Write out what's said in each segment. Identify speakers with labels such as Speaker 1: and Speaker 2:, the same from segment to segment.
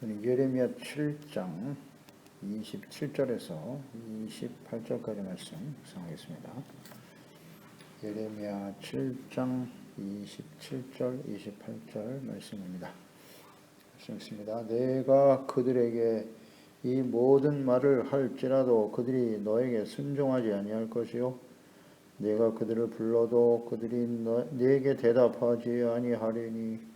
Speaker 1: 예레미야 7장 27절에서 28절까지 말씀 묵상하겠습니다. 예레미야 7장 27절, 28절 말씀입니다. 말씀입니다. 내가 그들에게 이 모든 말을 할지라도 그들이 너에게 순종하지 아니할 것이요 내가 그들을 불러도 그들이 네게 대답하지 아니하리니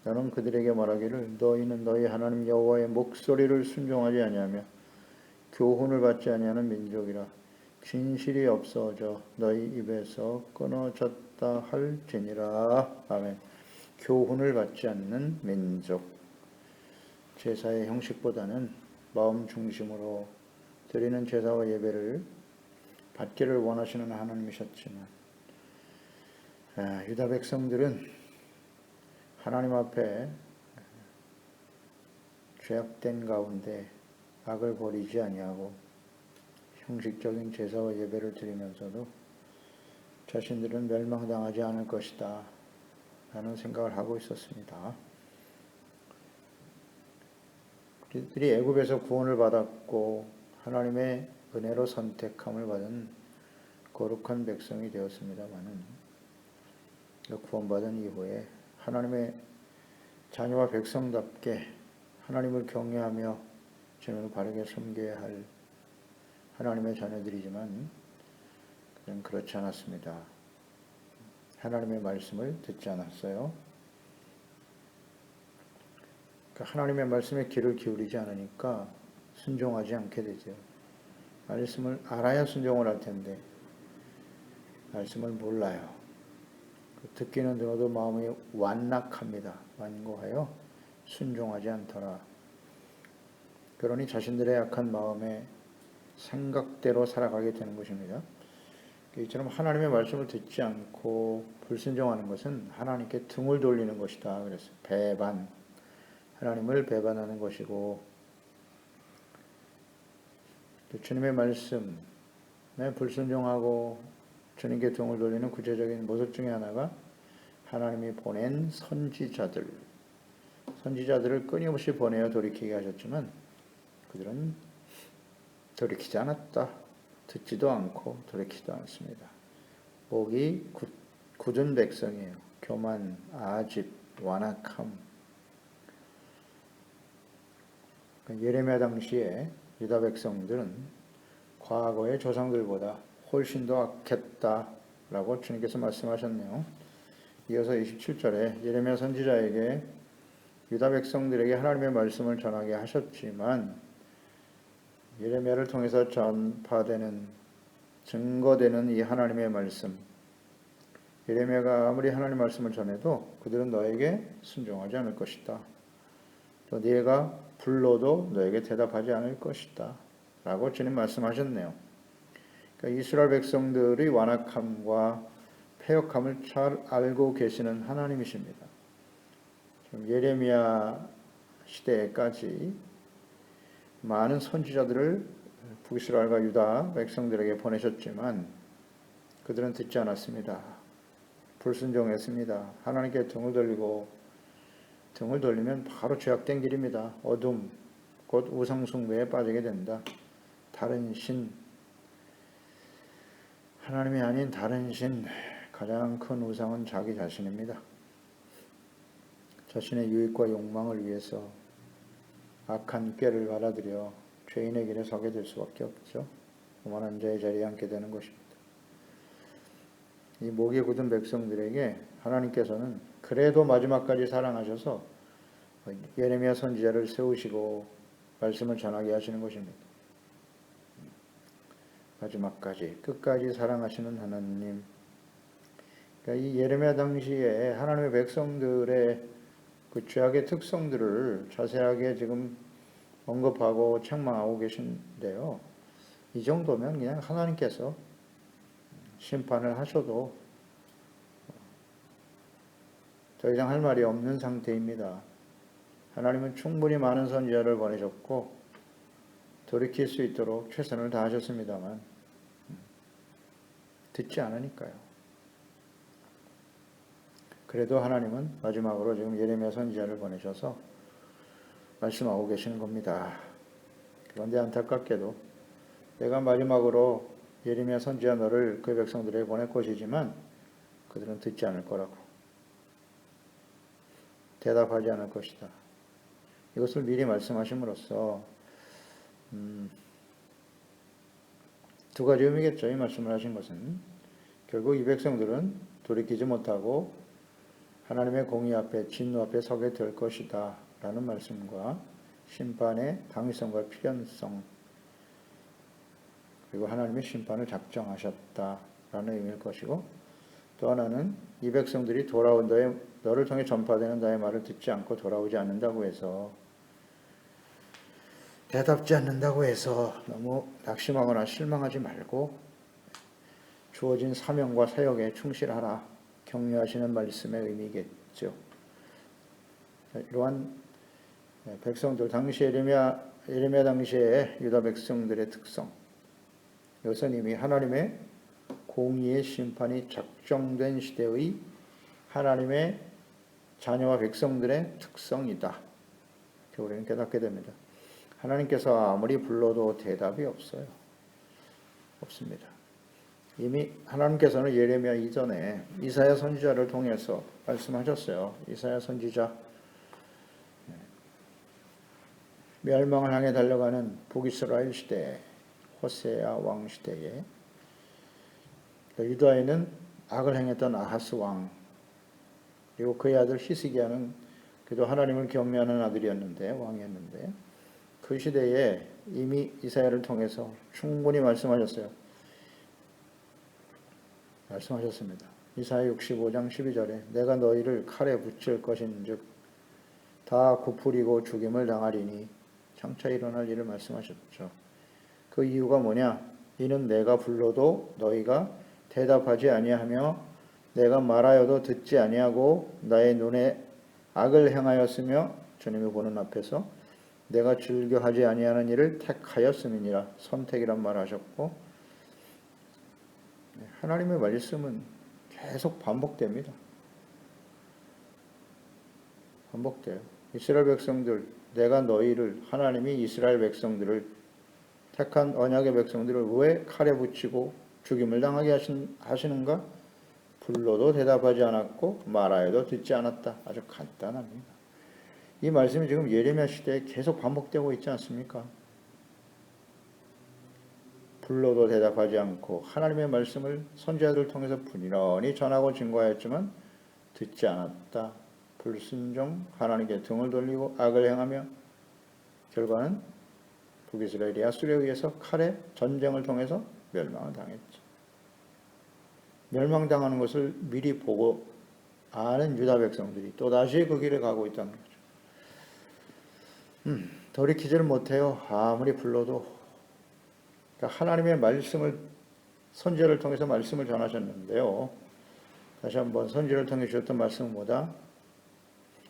Speaker 1: 나는 그들에게 말하기를 너희는 너희 하나님 여호와의 목소리를 순종하지 아니하며 교훈을 받지 아니하는 민족이라 진실이 없어져 너희 입에서 끊어졌다 할지니라. 아멘. 교훈을 받지 않는 민족. 제사의 형식보다는 마음 중심으로 드리는 제사와 예배를 받기를 원하시는 하나님이셨지만 유다 백성들은 하나님 앞에 죄악된 가운데 악을 버리지 아니하고 형식적인 제사와 예배를 드리면서도 자신들은 멸망당하지 않을 것이다 라는 생각을 하고 있었습니다. 그들이 애굽에서 구원을 받았고 하나님의 은혜로 선택함을 받은 거룩한 백성이 되었습니다마는 구원받은 이후에 하나님의 자녀와 백성답게 하나님을 경외하며 주님을 바르게 섬겨야 할 하나님의 자녀들이지만 그는 그렇지 않았습니다. 하나님의 말씀을 듣지 않았어요. 하나님의 말씀에 귀를 기울이지 않으니까 순종하지 않게 되죠. 말씀을 알아야 순종을 할 텐데 말씀을 몰라요. 듣기는 들어도 마음이 완낙합니다. 완고하여 순종하지 않더라. 그러니 자신들의 약한 마음에 생각대로 살아가게 되는 것입니다. 이처럼 하나님의 말씀을 듣지 않고 불순종하는 것은 하나님께 등을 돌리는 것이다. 그래서 배반, 하나님을 배반하는 것이고 주님의 말씀에 불순종하고 주님께 등을 돌리는 구체적인 모습 중에 하나가 하나님이 보낸 선지자들을 끊임없이 보내어 돌이키게 하셨지만 그들은 돌이키지 않았다. 듣지도 않고 돌이키지도 않습니다. 목이 굳은 백성이에요. 교만, 아집, 완악함. 예레미야 당시에 유다 백성들은 과거의 조상들보다 훨씬 더 악했다라고 주님께서 말씀하셨네요. 이어서 27절에 예레미야 선지자에게 유다 백성들에게 하나님의 말씀을 전하게 하셨지만 예레미야를 통해서 전파되는 증거되는 이 하나님의 말씀, 예레미야가 아무리 하나님 말씀을 전해도 그들은 너에게 순종하지 않을 것이다. 또 네가 불러도 너에게 대답하지 않을 것이다 라고 주님 말씀하셨네요. 이스라엘 백성들의 완악함과 패역함을 잘 알고 계시는 하나님이십니다. 예레미야 시대까지 많은 선지자들을 북이스라엘과 유다 백성들에게 보내셨지만 그들은 듣지 않았습니다. 불순종했습니다. 하나님께 등을 돌리면 바로 죄악된 길입니다. 어둠, 곧 우상숭배에 빠지게 된다. 다른 신, 하나님이 아닌 다른 신, 가장 큰 우상은 자기 자신입니다. 자신의 유익과 욕망을 위해서 악한 꾀를 받아들여 죄인의 길에 서게 될 수밖에 없죠. 오만한 자의 자리에 앉게 되는 것입니다. 이 목이 굳은 백성들에게 하나님께서는 그래도 마지막까지 사랑하셔서 예레미야 선지자를 세우시고 말씀을 전하게 하시는 것입니다. 마지막까지 끝까지 사랑하시는 하나님. 그러니까 이 예레미야 당시에 하나님의 백성들의 그 죄악의 특성들을 자세하게 지금 언급하고 책망하고 계신데요. 이 정도면 그냥 하나님께서 심판을 하셔도 더 이상 할 말이 없는 상태입니다. 하나님은 충분히 많은 선지자를 보내셨고 돌이킬 수 있도록 최선을 다하셨습니다만 듣지 않으니까요. 그래도 하나님은 마지막으로 지금 예레미야 선지자를 보내셔서 말씀하고 계시는 겁니다. 그런데 안타깝게도 내가 마지막으로 예레미야 선지자 너를 그 백성들에게 보낼 것이지만 그들은 듣지 않을 거라고. 대답하지 않을 것이다. 이것을 미리 말씀하심으로써 두 가지 의미겠죠. 이 말씀을 하신 것은 결국 이 백성들은 돌이키지 못하고 하나님의 공의 앞에 진노 앞에 서게 될 것이다 라는 말씀과 심판의 당위성과 필연성 그리고 하나님의 심판을 작정하셨다라는 의미일 것이고 또 하나는 이 백성들이 돌아온 너를 통해 전파되는 나의 말을 듣지 않고 돌아오지 않는다고 해서 대답지 않는다고 해서 너무 낙심하거나 실망하지 말고 주어진 사명과 사역에 충실하라 격려하시는 말씀의 의미겠죠. 이러한 백성들 당시 예레미야 당시의 유다 백성들의 특성 이것은 이미 하나님의 공의의 심판이 작정된 시대의 하나님의 자녀와 백성들의 특성이다. 우리는 깨닫게 됩니다. 하나님께서 아무리 불러도 대답이 없어요. 없습니다. 이미 하나님께서는 예레미야 이전에 이사야 선지자를 통해서 말씀하셨어요. 이사야 선지자 멸망을 향해 달려가는 북이스라엘 시대 호세아 왕 시대에 유다에는 악을 행했던 아하스 왕 그리고 그의 아들 히스기야는 그래도 하나님을 경외하는 아들이었는데 왕이었는데 그 시대에 이미 이사야를 통해서 충분히 말씀하셨습니다. 이사야 65장 12절에 내가 너희를 칼에 붙일 것인즉 다 굽으리고 죽임을 당하리니 장차 일어날 일을 말씀하셨죠. 그 이유가 뭐냐? 이는 내가 불러도 너희가 대답하지 아니하며 내가 말하여도 듣지 아니하고 나의 눈에 악을 행하였으며 주님이 보는 앞에서 내가 즐겨하지 아니하는 일을 택하였음이니라. 선택이란 말을 하셨고 하나님의 말씀은 계속 반복됩니다. 반복돼요. 이스라엘 백성들 내가 너희를 하나님이 이스라엘 백성들을 택한 언약의 백성들을 왜 칼에 붙이고 죽임을 당하게 하시는가? 불러도 대답하지 않았고 말하여도 듣지 않았다. 아주 간단합니다. 이 말씀이 지금 예레미야 시대에 계속 반복되고 있지 않습니까? 불러도 대답하지 않고 하나님의 말씀을 선지자들을 통해서 부지런히 전하고 증거하였지만 듣지 않았다. 불순종, 하나님께 등을 돌리고 악을 행하며 결과는 북이스라엘이 아수르에 의해서 칼에 전쟁을 통해서 멸망을 당했죠. 멸망당하는 것을 미리 보고 아는 유다 백성들이 또다시 그 길에 가고 있다는 거죠. 돌이키지를 못해요. 아무리 불러도. 그러니까 하나님의 말씀을 선지자를 통해서 말씀을 전하셨는데요. 다시 한번 선지자를 통해 주셨던 말씀은 뭐다?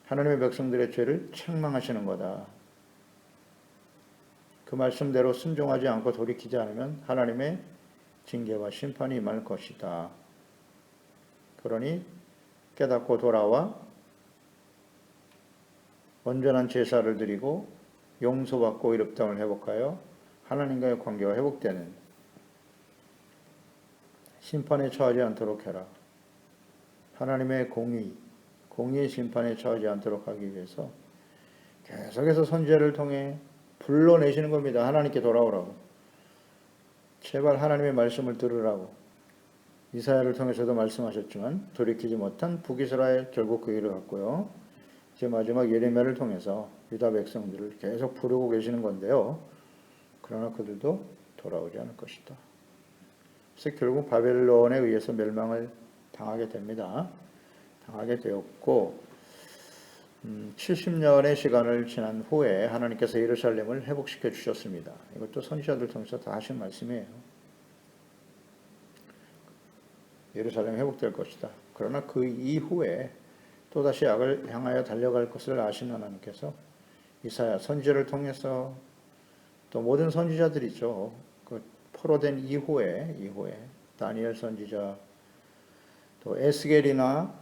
Speaker 1: 하나님의 백성들의 죄를 책망하시는 거다. 그 말씀대로 순종하지 않고 돌이키지 않으면 하나님의 징계와 심판이 임할 것이다. 그러니 깨닫고 돌아와 온전한 제사를 드리고 용서받고 의롭다함을 회복하여 하나님과의 관계가 회복되는 심판에 처하지 않도록 해라. 하나님의 공의의 심판에 처하지 않도록 하기 위해서 계속해서 선지자를 통해 불러내시는 겁니다. 하나님께 돌아오라고. 제발 하나님의 말씀을 들으라고. 이사야를 통해서도 말씀하셨지만 돌이키지 못한 북이스라엘 결국 그 일을 갔고요. 이제 마지막 예레미야를 통해서 유다 백성들을 계속 부르고 계시는 건데요. 그러나 그들도 돌아오지 않을 것이다. 그래서 결국 바벨론에 의해서 멸망을 당하게 됩니다. 당하게 되었고 70년의 시간을 지난 후에 하나님께서 예루살렘을 회복시켜 주셨습니다. 이것도 선지자들 통해서 다 하신 말씀이에요. 예루살렘이 회복될 것이다. 그러나 그 이후에 또다시 악을 향하여 달려갈 것을 아시는 하나님께서 이사야 선지자를 통해서 또 모든 선지자들이죠. 그 포로된 이후에 다니엘 선지자 또 에스겔이나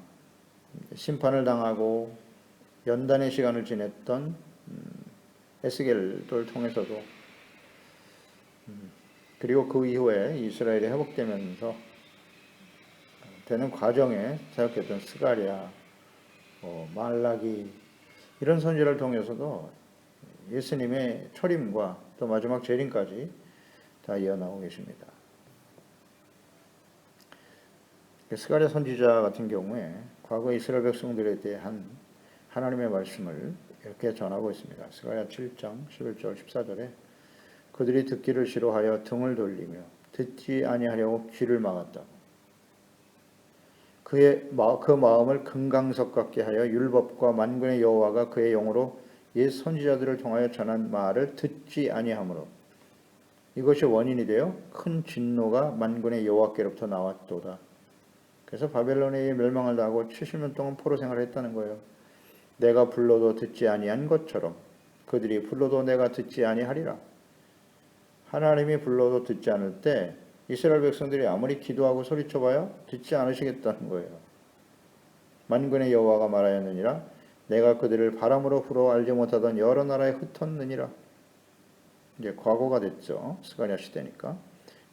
Speaker 1: 심판을 당하고 연단의 시간을 지냈던 에스겔을 통해서도 그리고 그 이후에 이스라엘이 회복되면서 되는 과정에 사역했던 스가랴, 말라기 이런 선지를 통해서도 예수님의 초림과 또 마지막 재림까지 다 이어나오고 계십니다. 스가랴 선지자 같은 경우에 과거 이스라엘 백성들에 대한 하나님의 말씀을 이렇게 전하고 있습니다. 스가랴 7장 11절 14절에 그들이 듣기를 싫어하여 등을 돌리며 듣지 아니하려고 귀를 막았다. 그 마음을 금강석 같게 하여 율법과 만군의 여호와가 그의 영으로 옛 선지자들을 통하여 전한 말을 듣지 아니하므로 이것이 원인이 되어 큰 진노가 만군의 여호와께로부터 나왔도다. 그래서 바벨론에 멸망을 당하고 70년 동안 포로 생활을 했다는 거예요. 내가 불러도 듣지 아니한 것처럼 그들이 불러도 내가 듣지 아니하리라. 하나님이 불러도 듣지 않을 때 이스라엘 백성들이 아무리 기도하고 소리쳐봐야 듣지 않으시겠다는 거예요. 만군의 여호와가 말하였느니라. 내가 그들을 바람으로 불어 알지 못하던 여러 나라에 흩었느니라. 이제 과거가 됐죠. 스가랴 시대니까.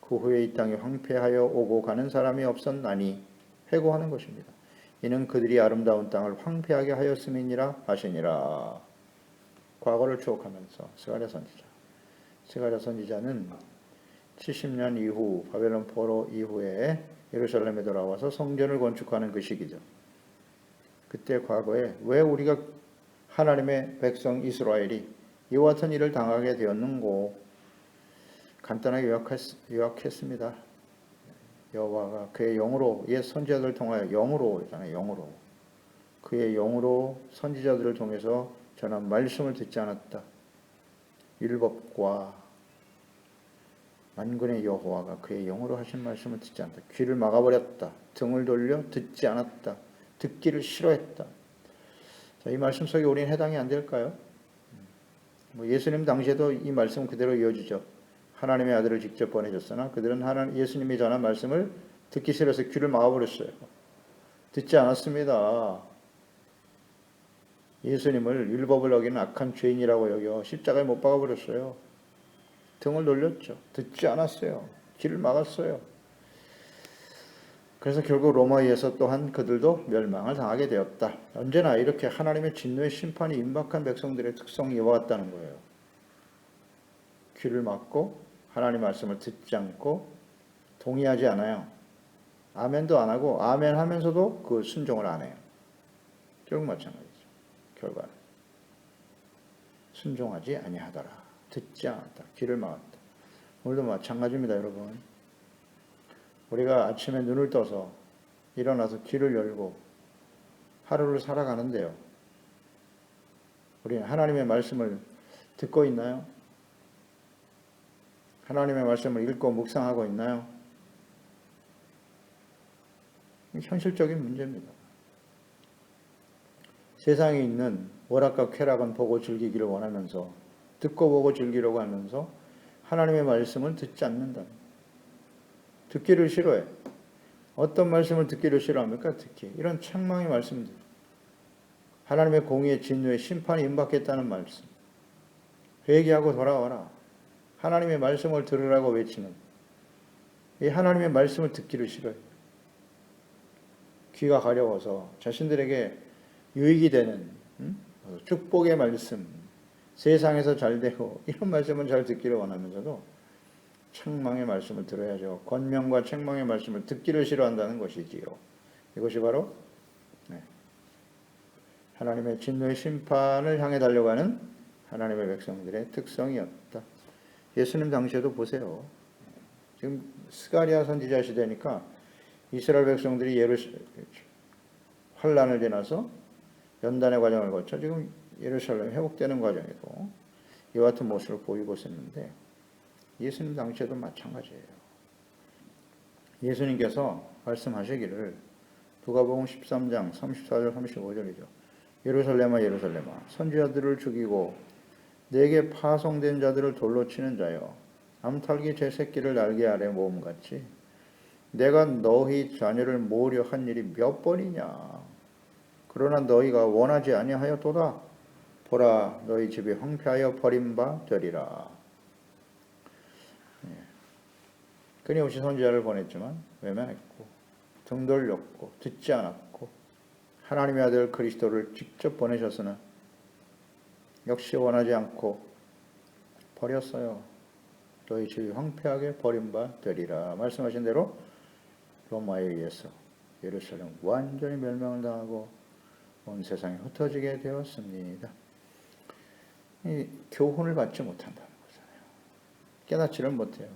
Speaker 1: 그 후에 이 땅이 황폐하여 오고 가는 사람이 없었나니 회고하는 것입니다. 이는 그들이 아름다운 땅을 황폐하게 하였음이니라 하시니라. 과거를 추억하면서 스가랴 선지자는 70년 이후 바벨론 포로 이후에 예루살렘에 돌아와서 성전을 건축하는 그 시기죠. 그때 과거에 왜 우리가 하나님의 백성 이스라엘이 이와 같은 일을 당하게 되었는고 간단하게 요약했습니다. 여호와가 그의 영으로 옛 선지자들을 통하여 영으로 그의 영으로 선지자들을 통해서 전한 말씀을 듣지 않았다. 율법과 만군의 여호와가 그의 영으로 하신 말씀을 듣지 않았다. 귀를 막아버렸다. 등을 돌려 듣지 않았다. 듣기를 싫어했다. 자, 이 말씀 속에 우리는 해당이 안 될까요? 예수님 당시에도 이 말씀은 그대로 이어지죠. 하나님의 아들을 직접 보내셨으나 그들은 예수님이 전한 말씀을 듣기 싫어서 귀를 막아버렸어요. 듣지 않았습니다. 예수님을 율법을 어기는 악한 죄인이라고 여겨 십자가에 못 박아버렸어요. 등을 돌렸죠. 듣지 않았어요. 귀를 막았어요. 그래서 결국 로마에서 또한 그들도 멸망을 당하게 되었다. 언제나 이렇게 하나님의 진노의 심판이 임박한 백성들의 특성이 이와 같다는 거예요. 귀를 막고 하나님 말씀을 듣지 않고 동의하지 않아요. 아멘도 안 하고 아멘 하면서도 그 순종을 안 해요. 결국 마찬가지죠. 결과는 순종하지 아니하더라. 듣지 않았다. 귀를 막았다. 오늘도 마찬가지입니다, 여러분. 우리가 아침에 눈을 떠서 일어나서 귀를 열고 하루를 살아가는데요. 우리는 하나님의 말씀을 듣고 있나요? 하나님의 말씀을 읽고 묵상하고 있나요? 현실적인 문제입니다. 세상에 있는 오락과 쾌락은 보고 즐기기를 원하면서 듣고 보고 즐기려고 하면서 하나님의 말씀을 듣지 않는다. 듣기를 싫어해. 어떤 말씀을 듣기를 싫어합니까? 듣기. 이런 책망의 말씀들. 하나님의 공의의 진노의 심판이 임박했다는 말씀. 회개하고 돌아와라. 하나님의 말씀을 들으라고 외치는 이 하나님의 말씀을 듣기를 싫어해요. 귀가 가려워서 자신들에게 유익이 되는 축복의 말씀, 세상에서 잘 되고 이런 말씀은 잘 듣기를 원하면서도 책망의 말씀을 들어야죠. 권명과 책망의 말씀을 듣기를 싫어한다는 것이지요. 이것이 바로 하나님의 진노의 심판을 향해 달려가는 하나님의 백성들의 특성이었다. 예수님 당시에도 보세요. 지금 스가랴 선지자 시대니까 이스라엘 백성들이 환란을 지나서 연단의 과정을 거쳐 지금 예루살렘이 회복되는 과정에도 이와 같은 모습을 보이고 있었는데 예수님 당시에도 마찬가지예요. 예수님께서 말씀하시기를 누가복음 13장 34절 35절이죠. 예루살렘아 예루살렘아 선지자들을 죽이고 내게 파송된 자들을 돌로 치는 자여 암탉이 제 새끼를 날개 아래 모음같이 내가 너희 자녀를 모으려 한 일이 몇 번이냐. 그러나 너희가 원하지 아니하였도다. 보라 너희 집이 황폐하여 버림바 되리라. 끊임없이 선지자를 보냈지만 외면했고 등 돌렸고 듣지 않았고 하나님의 아들 그리스도를 직접 보내셨으나 역시 원하지 않고 버렸어요. 너희 집이 황폐하게 버림바 되리라. 말씀하신 대로 로마에 의해서 예루살렘 완전히 멸망을 당하고 온 세상이 흩어지게 되었습니다. 이 교훈을 받지 못한다는 거잖아요. 깨닫지를 못해요.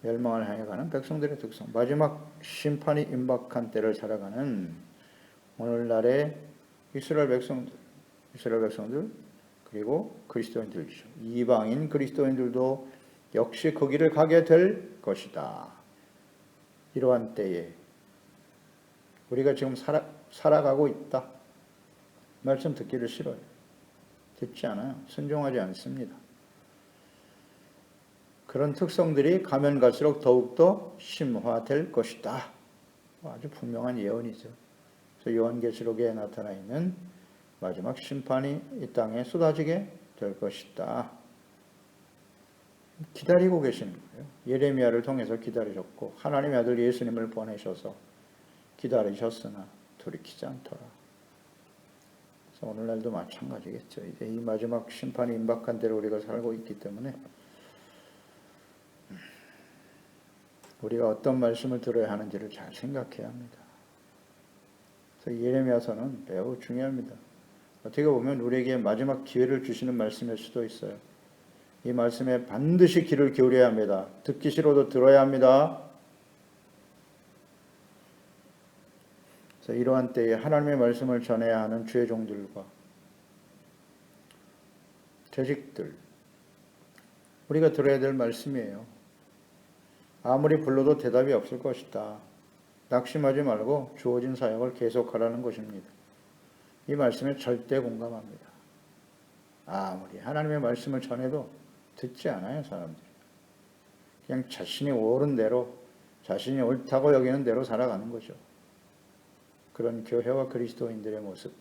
Speaker 1: 멸망을 향해 가는 백성들의 특성, 마지막 심판이 임박한 때를 살아가는 오늘날의 이스라엘 백성들 그리고 그리스도인들이죠. 이방인 그리스도인들도 역시 그 길을 가게 될 것이다. 이러한 때에 우리가 지금 살아가고 있다. 말씀 듣기를 싫어요. 듣지 않아요. 순종하지 않습니다. 그런 특성들이 가면 갈수록 더욱더 심화될 것이다. 아주 분명한 예언이죠. 그래서 요한계시록에 나타나 있는 마지막 심판이 이 땅에 쏟아지게 될 것이다. 기다리고 계시는 거예요. 예레미야를 통해서 기다리셨고 하나님의 아들 예수님을 보내셔서 기다리셨으나 돌이키지 않더라. 그래서 오늘날도 마찬가지겠죠. 이제 이 마지막 심판이 임박한 대로 우리가 살고 있기 때문에 우리가 어떤 말씀을 들어야 하는지를 잘 생각해야 합니다. 그래서 예레미야서는 매우 중요합니다. 어떻게 보면 우리에게 마지막 기회를 주시는 말씀일 수도 있어요. 이 말씀에 반드시 귀를 기울여야 합니다. 듣기 싫어도 들어야 합니다. 그래서 이러한 때에 하나님의 말씀을 전해야 하는 주의 종들과 재직들, 우리가 들어야 될 말씀이에요. 아무리 불러도 대답이 없을 것이다. 낙심하지 말고 주어진 사역을 계속하라는 것입니다. 이 말씀에 절대 공감합니다. 아무리 하나님의 말씀을 전해도 듣지 않아요, 사람들이. 그냥 자신이 옳은 대로, 자신이 옳다고 여기는 대로 살아가는 거죠. 그런 교회와 그리스도인들의 모습.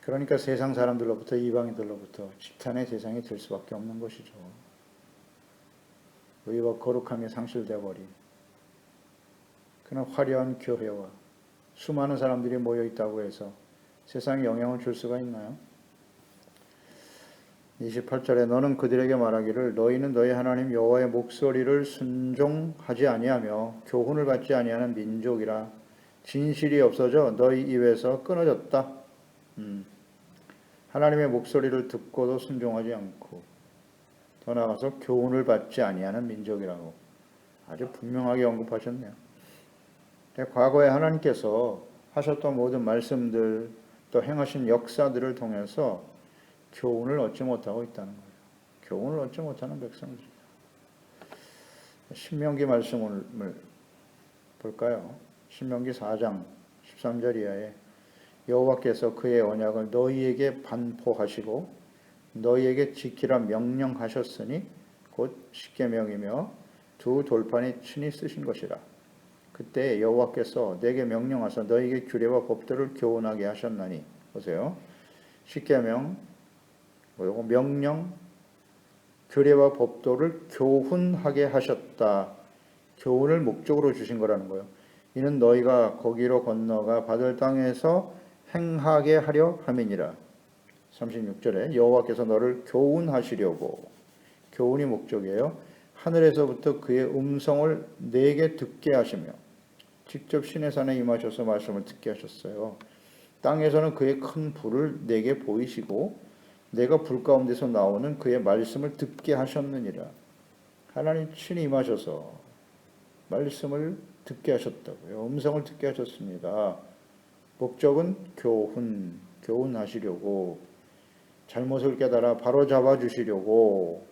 Speaker 1: 그러니까 세상 사람들로부터, 이방인들로부터 집단의 대상이 될 수밖에 없는 것이죠. 의와 거룩함이 상실되어 버린 그런 화려한 교회와 수많은 사람들이 모여 있다고 해서 세상에 영향을 줄 수가 있나요? 28절에 너는 그들에게 말하기를 너희는 너희 하나님 여호와의 목소리를 순종하지 아니하며 교훈을 받지 아니하는 민족이라 진실이 없어져 너희 입에서 끊어졌다. 하나님의 목소리를 듣고도 순종하지 않고 더 나아가서 교훈을 받지 아니하는 민족이라고 아주 분명하게 언급하셨네요. 과거에 하나님께서 하셨던 모든 말씀들 또 행하신 역사들을 통해서 교훈을 얻지 못하고 있다는 거예요. 교훈을 얻지 못하는 백성들이다. 신명기 말씀을 볼까요? 신명기 4장 13절 이하에 여호와께서 그의 언약을 너희에게 반포하시고 너희에게 지키라 명령하셨으니 곧 십계명이며 두 돌판이 친히 쓰신 것이라. 그때 여호와께서 내게 명령하사 너희에게 규례와 법도를 교훈하게 하셨나니. 보세요. 십계명, 요거 명령, 규례와 법도를 교훈하게 하셨다. 교훈을 목적으로 주신 거라는 거예요. 이는 너희가 거기로 건너가 받을 땅에서 행하게 하려 함이니라. 36절에 여호와께서 너를 교훈하시려고, 교훈이 목적이에요. 하늘에서부터 그의 음성을 내게 듣게 하시며 직접 신의 산에 임하셔서 말씀을 듣게 하셨어요. 땅에서는 그의 큰 불을 내게 보이시고 내가 불 가운데서 나오는 그의 말씀을 듣게 하셨느니라. 하나님 친히 임하셔서 말씀을 듣게 하셨다고요. 음성을 듣게 하셨습니다. 목적은 교훈하시려고, 잘못을 깨달아 바로잡아 주시려고.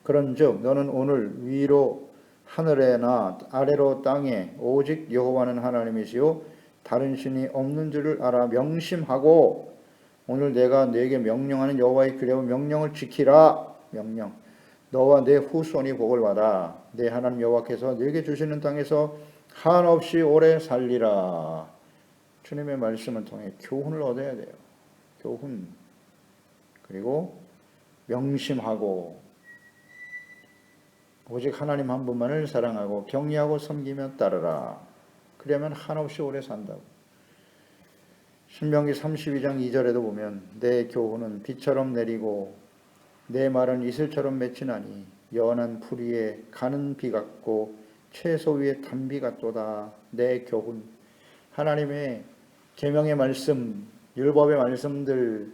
Speaker 1: 그런즉 너는 오늘 위로 하늘에나 아래로 땅에 오직 여호와는 하나님이시요 다른 신이 없는 줄을 알아 명심하고 오늘 내가 네게 명령하는 여호와의 규례와 명령을 지키라. 명령. 너와 내 후손이 복을 받아 내 하나님 여호와께서 네게 주시는 땅에서 한없이 오래 살리라. 주님의 말씀을 통해 교훈을 얻어야 돼요. 교훈. 그리고 명심하고 오직 하나님 한 분만을 사랑하고 경외하고 섬기며 따르라. 그러면 한없이 오래 산다고. 신명기 32장 2절에도 보면 내 교훈은 비처럼 내리고 내 말은 이슬처럼 맺히나니 연한 풀 위에 가는 비 같고 채소 위에 단비 같도다. 내 교훈. 하나님의 계명의 말씀, 율법의 말씀들,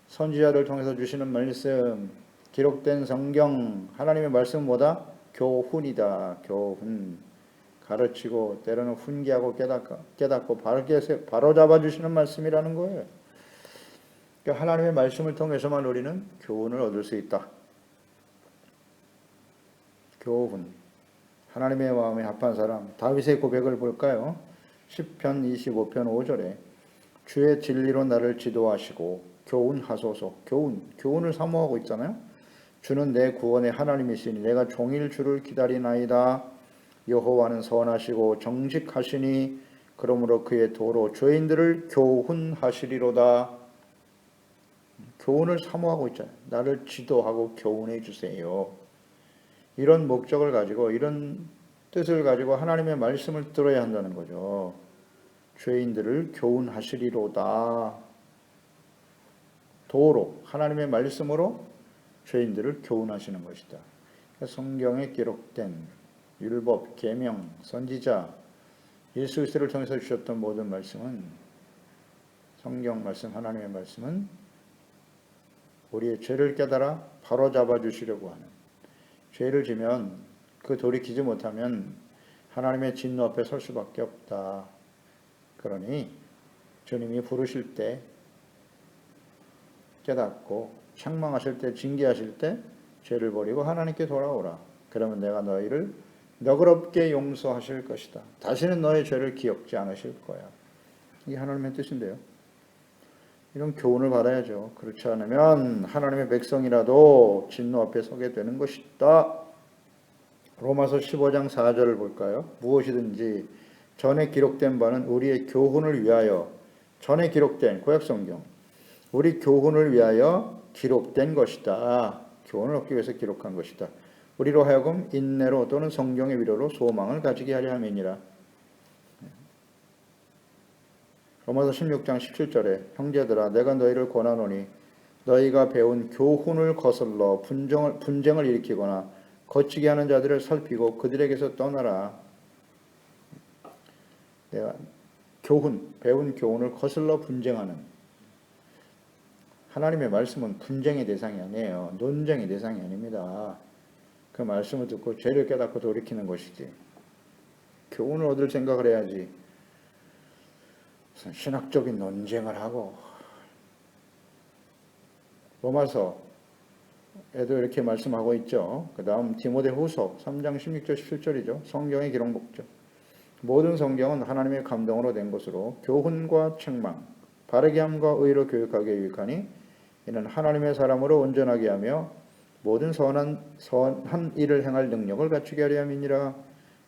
Speaker 1: 선지자를 통해서 주시는 말씀, 기록된 성경, 하나님의 말씀은 뭐다? 교훈이다. 교훈. 가르치고 때로는 훈계하고 깨닫고 바로 잡아주시는 말씀이라는 거예요. 그러니까 하나님의 말씀을 통해서만 우리는 교훈을 얻을 수 있다. 교훈. 하나님의 마음에 합한 사람. 다윗의 고백을 볼까요? 10편 25편 5절에 주의 진리로 나를 지도하시고 교훈하소서. 교훈을 사모하고 있잖아요. 주는 내 구원의 하나님이시니 내가 종일 주를 기다리나이다. 여호와는 선하시고 정직하시니 그러므로 그의 도로 죄인들을 교훈하시리로다. 교훈을 사모하고 있잖아요. 나를 지도하고 교훈해 주세요. 이런 목적을 가지고 이런 뜻을 가지고 하나님의 말씀을 들어야 한다는 거죠. 죄인들을 교훈하시리로다. 도로 하나님의 말씀으로 죄인들을 교훈하시는 것이다. 성경에 기록된 율법, 계명, 선지자, 예수 그리스도를 통해서 주셨던 모든 말씀은 성경 말씀, 하나님의 말씀은 우리의 죄를 깨달아 바로 잡아 주시려고 하는, 죄를 지면 그 돌이키지 못하면 하나님의 진노 앞에 설 수밖에 없다. 그러니 주님이 부르실 때 깨닫고 책망하실 때, 징계하실 때 죄를 버리고 하나님께 돌아오라. 그러면 내가 너희를 너그럽게 용서하실 것이다. 다시는 너의 죄를 기억지 않으실 거야. 이게 하나님의 뜻인데요. 이런 교훈을 받아야죠. 그렇지 않으면 하나님의 백성이라도 진노 앞에 서게 되는 것이다. 로마서 15장 4절을 볼까요? 무엇이든지 전에 기록된 바는 우리의 교훈을 위하여, 전에 기록된 구약성경, 우리 교훈을 위하여 기록된 것이다. 교훈을 얻기 위해서 기록한 것이다. 우리로 하여금 인내로 또는 성경의 위로로 소망을 가지게 하려 함이니라. 로마서 16장 17절에 형제들아 내가 너희를 권하노니 너희가 배운 교훈을 거슬러 분쟁을 일으키거나 거치게 하는 자들을 살피고 그들에게서 떠나라. 내가 배운 교훈을 거슬러 분쟁하는, 하나님의 말씀은 분쟁의 대상이 아니에요. 논쟁의 대상이 아닙니다. 그 말씀을 듣고 죄를 깨닫고 돌이키는 것이지. 교훈을 얻을 생각을 해야지. 무슨 신학적인 논쟁을 하고. 로마서에도 이렇게 말씀하고 있죠. 그 다음 디모데후서 3장 16절 17절이죠. 성경의 기록목적. 모든 성경은 하나님의 감동으로 된 것으로 교훈과 책망, 바르게 함과 의로 교육하기에 유익하니 이는 하나님의 사람으로 온전하게 하며 모든 선한 일을 행할 능력을 갖추게 하려 함이니라.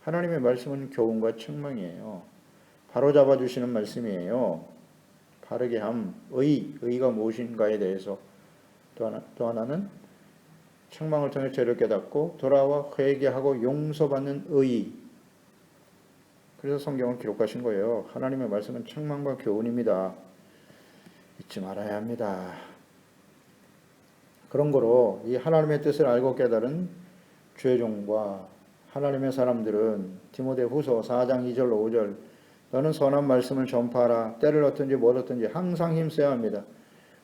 Speaker 1: 하나님의 말씀은 교훈과 책망이에요. 바로 잡아주시는 말씀이에요. 바르게 함, 의가 무엇인가에 대해서. 또 하나는 책망을 통해 죄를 깨닫고 돌아와 회개하고 용서받는 의. 그래서 성경을 기록하신 거예요. 하나님의 말씀은 책망과 교훈입니다. 잊지 말아야 합니다. 그런 거로 이 하나님의 뜻을 알고 깨달은 죄종과 하나님의 사람들은 디모데후서 4장 2절 5절 너는 선한 말씀을 전파하라. 때를 얻든지 못 얻든지 항상 힘써야 합니다.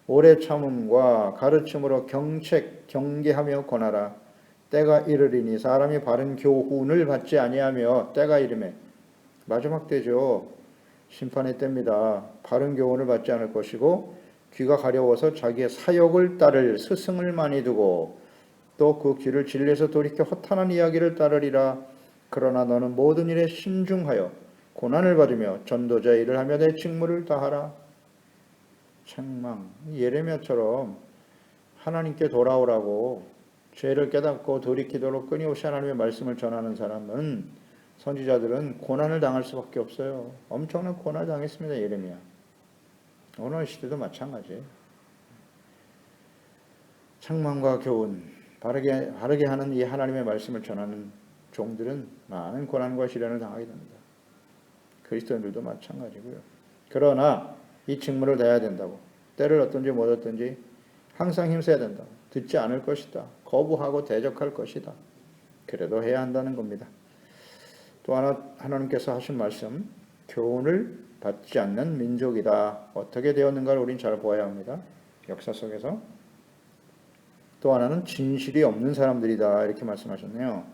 Speaker 1: 오래 참음과 가르침으로 경계하며 권하라. 때가 이르리니 사람이 바른 교훈을 받지 아니하며, 때가 이르매 마지막 때죠. 심판의 때입니다. 바른 교훈을 받지 않을 것이고 귀가 가려워서 자기의 사욕을 따를 스승을 많이 두고 또 그 귀를 진리에서 돌이켜 허탄한 이야기를 따르리라. 그러나 너는 모든 일에 신중하여 고난을 받으며 전도자의 일을 하며 내 직무를 다하라. 책망, 예레미야처럼 하나님께 돌아오라고 죄를 깨닫고 돌이키도록 끊임없이 하나님의 말씀을 전하는 사람은 선지자들은 고난을 당할 수밖에 없어요. 엄청난 고난을 당했습니다. 예레미야. 오늘 시대도 마찬가지예요. 책망과 교훈, 바르게 하는 이 하나님의 말씀을 전하는 종들은 많은 고난과 시련을 당하게 됩니다. 그리스도인들도 마찬가지고요. 그러나 이 직무를 다해야 된다고, 때를 어떤지 못 어떤지 항상 힘써야 된다. 듣지 않을 것이다. 거부하고 대적할 것이다. 그래도 해야 한다는 겁니다. 또 하나님께서 하신 말씀, 교훈을 받지 않는 민족이다. 어떻게 되었는가를 우린 잘 보아야 합니다. 역사 속에서. 또 하나는 진실이 없는 사람들이다. 이렇게 말씀하셨네요.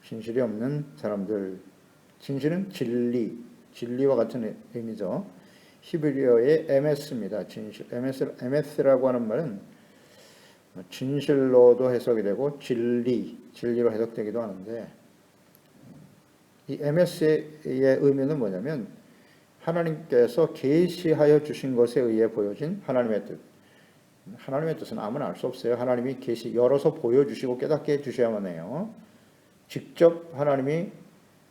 Speaker 1: 진실이 없는 사람들. 진실은 진리와 같은 의미죠. 히브리어의 에메스입니다. 진실. 에메스라고 하는 말은 진실로도 해석이 되고 진리로 해석되기도 하는데, 이 에메스의 의미는 뭐냐면 하나님께서 계시하여 주신 것에 의해 보여진 하나님의 뜻. 하나님의 뜻은 아무나 알 수 없어요. 하나님이 열어서 보여주시고 깨닫게 해주셔야만 해요. 직접 하나님이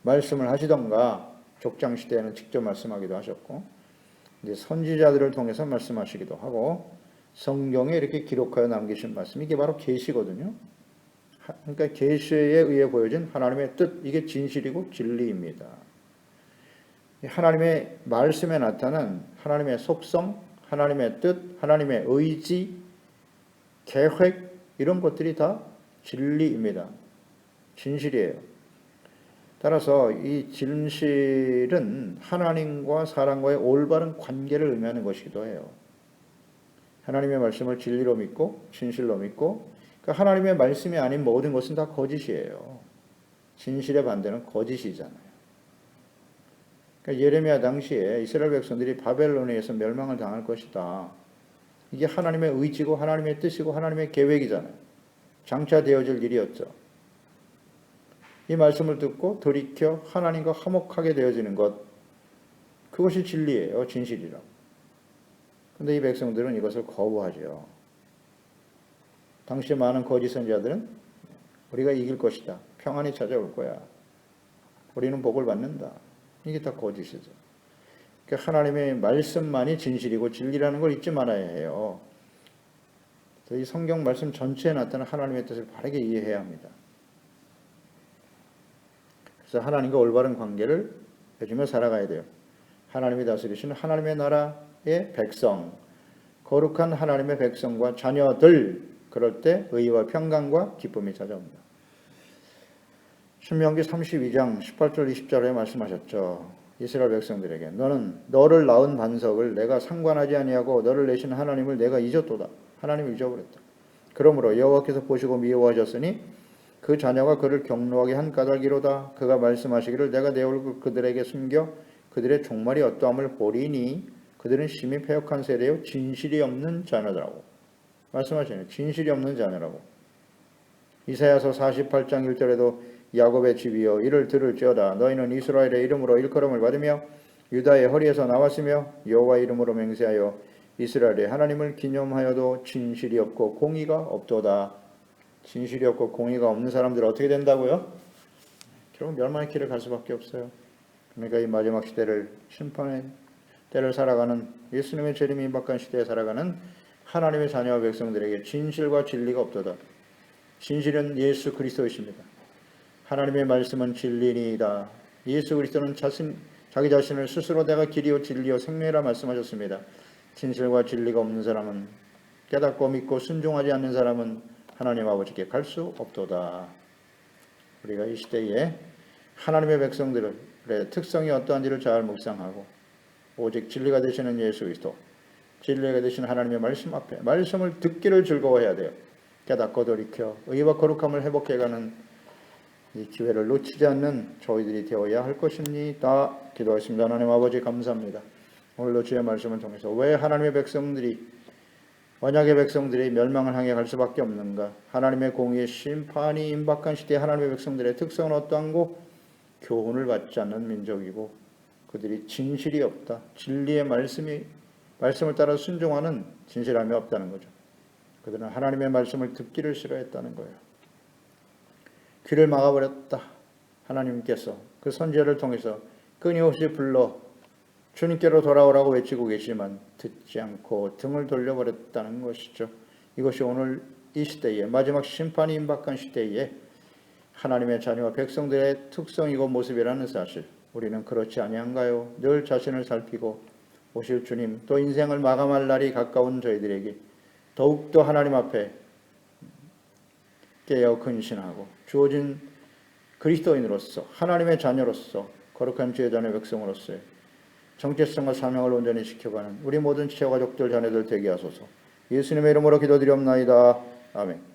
Speaker 1: 말씀을 하시던가, 족장시대에는 직접 말씀하기도 하셨고, 이제 선지자들을 통해서 말씀하시기도 하고, 성경에 이렇게 기록하여 남기신 말씀, 이게 바로 계시거든요. 그러니까 계시에 의해 보여진 하나님의 뜻, 이게 진실이고 진리입니다. 하나님의 말씀에 나타난 하나님의 속성, 하나님의 뜻, 하나님의 의지, 계획, 이런 것들이 다 진리입니다. 진실이에요. 따라서 이 진실은 하나님과 사람과의 올바른 관계를 의미하는 것이기도 해요. 하나님의 말씀을 진리로 믿고 진실로 믿고, 그러니까 하나님의 말씀이 아닌 모든 것은 다 거짓이에요. 진실의 반대는 거짓이잖아요. 그러니까 예레미야 당시에 이스라엘 백성들이 바벨론에 의해서 멸망을 당할 것이다. 이게 하나님의 의지고 하나님의 뜻이고 하나님의 계획이잖아요. 장차 되어질 일이었죠. 이 말씀을 듣고 돌이켜 하나님과 화목하게 되어지는 것, 그것이 진리예요. 진실이라고. 그런데 이 백성들은 이것을 거부하죠. 당시 많은 거짓 선지자들은 우리가 이길 것이다. 평안이 찾아올 거야. 우리는 복을 받는다. 이게 다 거짓이죠. 그러니까 하나님의 말씀만이 진실이고 진리라는 걸 잊지 말아야 해요. 이 성경 말씀 전체에 나타나는 하나님의 뜻을 바르게 이해해야 합니다. 그래서 하나님과 올바른 관계를 맺으며 살아가야 돼요. 하나님이 다스리시는 하나님의 나라의 백성, 거룩한 하나님의 백성과 자녀들, 그럴 때 의와 평강과 기쁨이 찾아옵니다. 신명기 32장 18절 20절에 말씀하셨죠. 이스라엘 백성들에게 너를 낳은 반석을 내가 상관하지 아니하고 너를 내신 하나님을 내가 잊었도다. 하나님을 잊어버렸다. 그러므로 여호와께서 보시고 미워하셨으니 그 자녀가 그를 경노하게 한 까닭이로다. 그가 말씀하시기를 내가 내 얼굴 그들에게 숨겨 그들의 종말이 어떠함을 보리니 그들은 심히 패역한 세대요 진실이 없는 자녀라고 말씀하시네요. 진실이 없는 자녀라고. 이사야서 48장 1절에도 야곱의 집이여 이를 들을지어다. 너희는 이스라엘의 이름으로 일컬음을 받으며 유다의 허리에서 나왔으며 여호와 이름으로 맹세하여 이스라엘의 하나님을 기념하여도 진실이 없고 공의가 없도다. 진실이 없고 공의가 없는 사람들은 어떻게 된다고요? 결국 멸망의 길을 갈 수밖에 없어요. 그러니까 이 마지막 시대를, 심판의 때를 살아가는, 예수님의 재림이 임박한 시대에 살아가는 하나님의 자녀와 백성들에게 진실과 진리가 없도다. 진실은 예수 그리스도이십니다. 하나님의 말씀은 진리니이다. 예수 그리스도는 자기 자신을 스스로 내가 길이요 진리요 생명이라 말씀하셨습니다. 진실과 진리가 없는 사람은, 깨닫고 믿고 순종하지 않는 사람은 하나님 아버지께 갈 수 없도다. 우리가 이 시대에 하나님의 백성들의 특성이 어떠한지를 잘 묵상하고 오직 진리가 되시는 예수 그리스도, 진리가 되시는 하나님의 말씀 앞에 말씀을 듣기를 즐거워해야 돼요. 깨닫고 돌이켜 의와 거룩함을 회복해가는 이 기회를 놓치지 않는 저희들이 되어야 할 것입니다. 기도하겠습니다. 하나님 아버지 감사합니다. 오늘도 주의 말씀을 통해서 왜 하나님의 백성들이, 언약의 백성들이 멸망을 향해 갈 수밖에 없는가? 하나님의 공의의 심판이 임박한 시대에 하나님의 백성들의 특성은 어떠한고? 교훈을 받지 않는 민족이고 그들이 진실이 없다. 진리의 말씀을 따라 순종하는 진실함이 없다는 거죠. 그들은 하나님의 말씀을 듣기를 싫어했다는 거예요. 귀를 막아버렸다. 하나님께서 그 선지자를 통해서 끊임없이 불러 주님께로 돌아오라고 외치고 계시지만 듣지 않고 등을 돌려버렸다는 것이죠. 이것이 오늘 이 시대에 마지막 심판이 임박한 시대에 하나님의 자녀와 백성들의 특성이고 모습이라는 사실, 우리는 그렇지 아니한가요? 늘 자신을 살피고 오실 주님, 또 인생을 마감할 날이 가까운 저희들에게 더욱더 하나님 앞에 깨어 근신하고 주어진 그리스도인으로서, 하나님의 자녀로서, 거룩한 제자의 백성으로서의 정체성과 사명을 온전히 지켜가는 우리 모든 지체가족들 자녀들 되게 하소서. 예수님의 이름으로 기도드리옵나이다. 아멘.